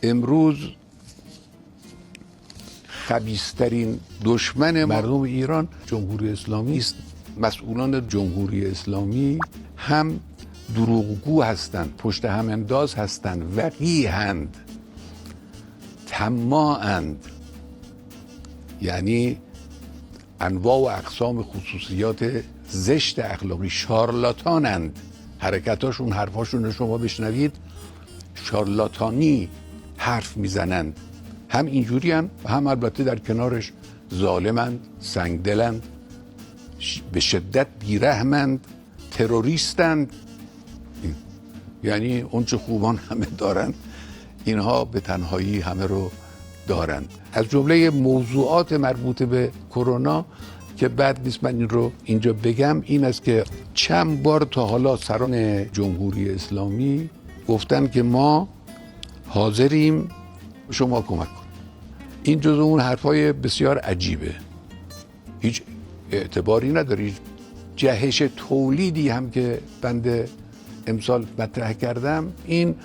امروز خبیث‌ترین دشمن مردم ایران جمهوری اسلامی است. مسئولان جمهوری اسلامی هم دروغگو هستند، پشت هم انداز هستند، وقیحند، طماعند، یعنی انواع و اقسام خصوصیات زشت اخلاقی، شارلاتانند. حرکتاشون، حرفاشون رو شما بشنوید، شارلاتانی حرف میزنند. هم اینجوری هن و هم البته در کنارش ظالمند، سنگدلند، به شدت بیرحمند، تروریستند. یعنی اون چه خوبان همه دارن، اینها به تنهایی همه رو دارند. از جمله موضوعات مربوط به کرونا که بد نیست من این رو اینجا بگم این است که چند بار تا حالا سران جمهوری اسلامی گفتن که ما حاضریم شما کمک کنیم. این جزو اون حرفای بسیار عجیبه، هیچ اعتباری نداره. هیچ جهش تولیدی هم که بنده امسال مطرح کردم این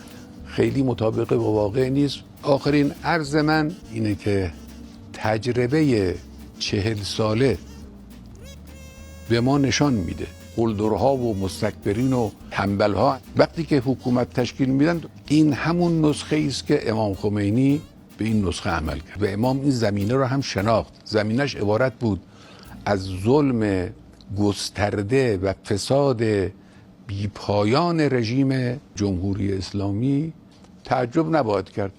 خیلی مطابق با واقع نیست. آخرین عرض من اینه که تجربه 40 ساله به ما نشان میده قلدرها و مستکبرین و تنبلها وقتی که حکومت تشکیل میدن، این همون نسخه است که امام خمینی به این نسخه عمل کرد و امام این زمینه رو هم شناخت. زمینش عبارت بود از ظلم گسترده و فساد بیپایان رژیم جمهوری اسلامی. تعجب نباید کرد.